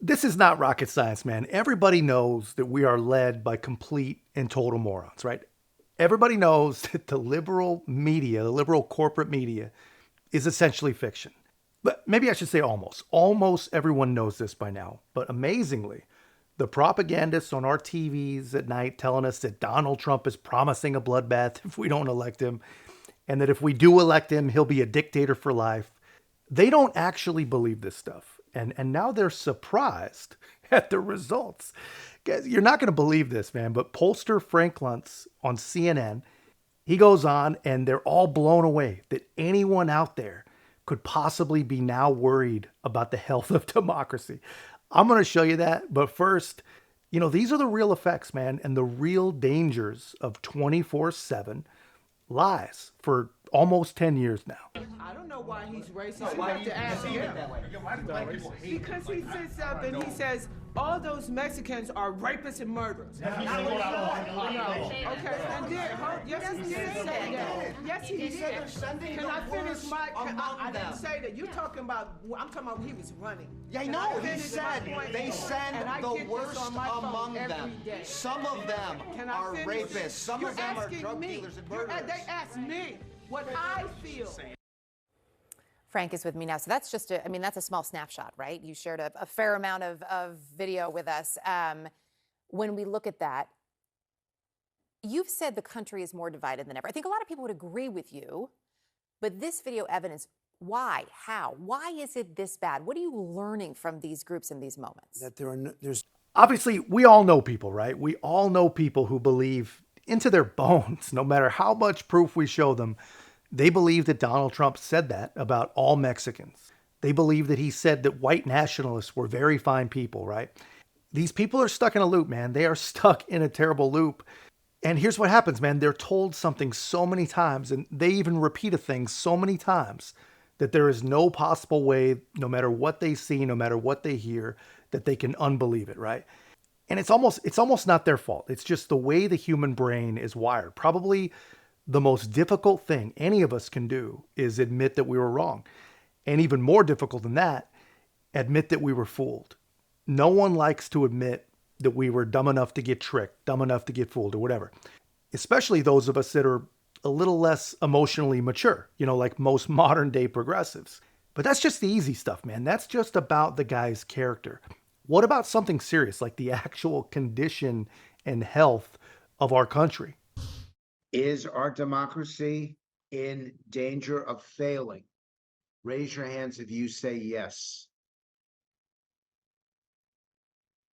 This is not rocket science, man. Everybody knows that we are led by complete and total morons, right? Everybody knows that the liberal media, the liberal corporate media, is essentially fiction. But maybe I should say almost. Almost everyone knows this by now. But amazingly, the propagandists on our TVs at night telling us that Donald Trump is promising a bloodbath if we don't elect him, and that if we do elect him, he'll be a dictator for life. They don't actually believe this stuff. And now they're surprised at the results. Guys, you're not going to believe this, man, but pollster Frank Luntz on CNN, he goes on and they're all blown away that anyone out there could possibly be now worried about the health of democracy. I'm going to show you that. But first, these are the real effects, man, and the real dangers of 24/7 lies for almost 10 years now. I don't know why he's racist. You have to ask him. Because he says something. He says all those Mexicans are rapists and murderers. No. Okay. And then, yes, he did say that. Yes, he did. Can I finish my? I didn't say that. You're talking about. I'm talking about when he was running. Yeah, I know. He said they send the worst among them. Some of them are rapists. Some of them are drug dealers and murderers. They asked me what I feel. Frank is with me now. So that's just that's a small snapshot, right? You shared a fair amount of video with us. When we look at that, you've said the country is more divided than ever. I think a lot of people would agree with you, but this video evidence, why? How? Why is it this bad? What are you learning from these groups in these moments? That there's obviously, we all know people, right? We all know people who believe into their bones, no matter how much proof we show them, they believe that Donald Trump said that about all Mexicans. They believe that he said that white nationalists were very fine people, right? These people are stuck in a loop, man. They are stuck in a terrible loop. And here's what happens, man. They're told something so many times, and they even repeat a thing so many times that there is no possible way, no matter what they see, no matter what they hear, that they can unbelieve it, right? And it's almost not their fault. It's just the way the human brain is wired. Probably the most difficult thing any of us can do is admit that we were wrong. And even more difficult than that, admit that we were fooled. No one likes to admit that we were dumb enough to get tricked, dumb enough to get fooled or whatever. Especially those of us that are a little less emotionally mature, like most modern day progressives. But that's just the easy stuff, man. That's just about the guy's character. What about something serious like the actual condition and health of our country? Is our democracy in danger of failing? Raise your hands if you say yes.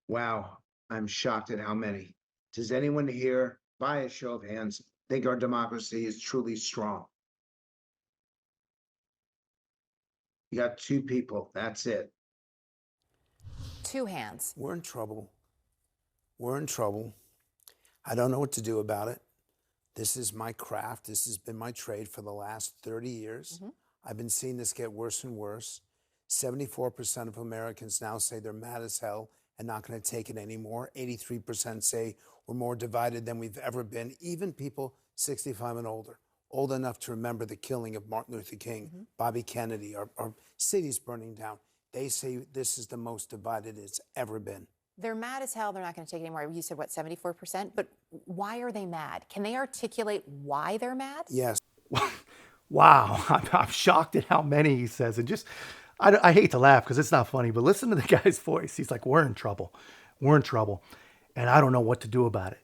Wow, I'm shocked at how many. Does anyone here, by a show of hands, think our democracy is truly strong? You got two people, that's it. Two hands. We're in trouble. We're in trouble. I don't know what to do about it. This is my craft. This has been my trade for the last 30 years. Mm-hmm. I've been seeing this get worse and worse. 74% of Americans now say they're mad as hell and not going to take it anymore. 83% say we're more divided than we've ever been. Even people 65 and older, old enough to remember the killing of Martin Luther King, mm-hmm. Bobby Kennedy, our cities burning down. They say this is the most divided it's ever been. They're mad as hell. They're not going to take it anymore. You said, 74%? But why are they mad? Can they articulate why they're mad? Yes. Wow. I'm shocked at how many he says. And I hate to laugh because it's not funny, but listen to the guy's voice. He's like, we're in trouble. We're in trouble. And I don't know what to do about it.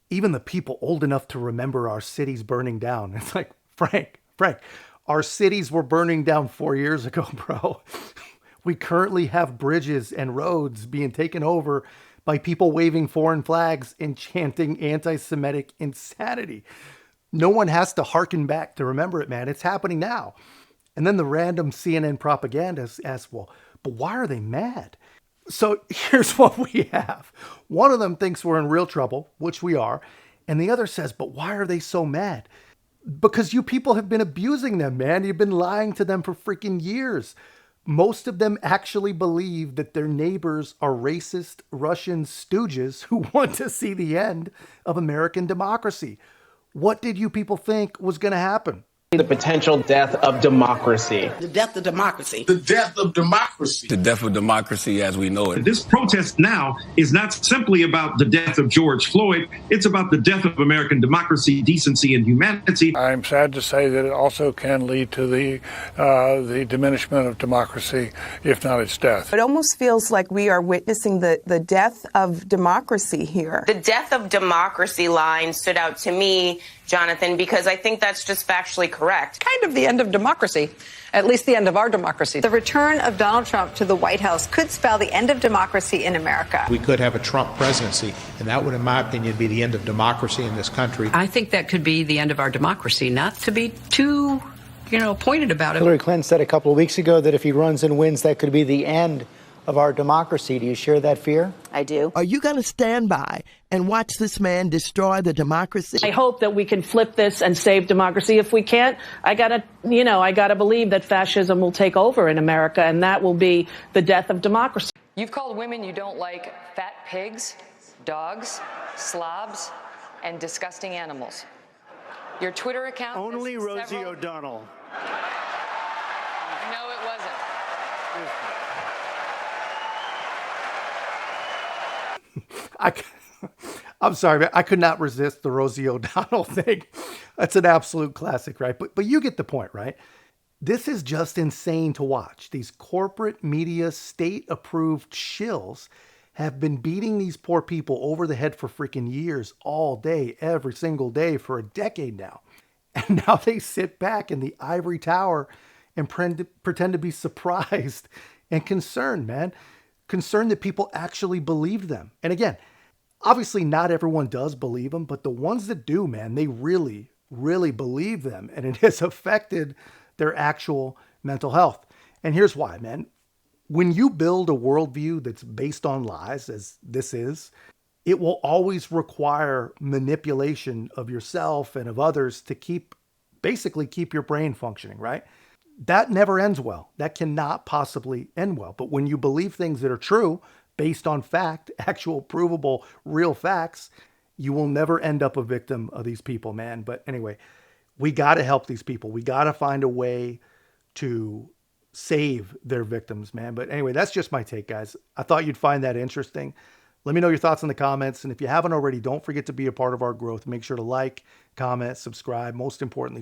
Even the people old enough to remember our cities burning down. It's like, Frank, our cities were burning down 4 years ago, bro. We currently have bridges and roads being taken over by people waving foreign flags and chanting anti-Semitic insanity. No one has to hearken back to remember it, man. It's happening now. And then the random CNN propagandists ask, well, but why are they mad? So here's what we have. One of them thinks we're in real trouble, which we are. And the other says, but why are they so mad? Because you people have been abusing them, man. You've been lying to them for freaking years. Most of them actually believe that their neighbors are racist Russian stooges who want to see the end of American democracy. What did you people think was going to happen? The potential death of democracy. The death of democracy. The death of democracy. The death of democracy as we know it. This protest now is not simply about the death of George Floyd. It's about the death of American democracy, decency, and humanity. I'm sad to say that it also can lead to the diminishment of democracy, if not its death. It almost feels like we are witnessing the death of democracy here. The death of democracy line stood out to me, Jonathan, because I think that's just factually correct. Kind of the end of democracy, at least the end of our democracy. The return of Donald Trump to the White House could spell the end of democracy in America. We could have a Trump presidency, and that would, in my opinion, be the end of democracy in this country. I think that could be the end of our democracy, not to be too, pointed about it. Hillary Clinton said a couple of weeks ago that if he runs and wins, that could be the end of our democracy. Do you share that fear? I do. Are you going to stand by and watch this man destroy the democracy? I hope that we can flip this and save democracy. If we can't, I gotta believe that fascism will take over in America, and that will be the death of democracy. You've called women you don't like fat pigs, dogs, slobs, and disgusting animals. Your Twitter account... Only Rosie O'Donnell. No, it wasn't. I'm sorry, man. I could not resist the Rosie O'Donnell thing. That's an absolute classic, right? But you get the point, right? This is just insane to watch. These corporate media, state-approved shills have been beating these poor people over the head for freaking years, all day, every single day for a decade now. And now they sit back in the ivory tower and pretend to be surprised and concerned, man. Concerned that people actually believed them. And again, obviously not everyone does believe them, but the ones that do, man, they really, really believe them. And it has affected their actual mental health. And here's why, man. When you build a worldview that's based on lies, as this is, it will always require manipulation of yourself and of others to basically keep your brain functioning, right? That never ends well. That cannot possibly end well. But when you believe things that are true, based on fact, actual provable, real facts, you will never end up a victim of these people, man. But anyway, we got to help these people. We got to find a way to save their victims, man. But anyway, that's just my take, guys. I thought you'd find that interesting. Let me know your thoughts in the comments. And if you haven't already, don't forget to be a part of our growth. Make sure to like, comment, subscribe. Most importantly, share.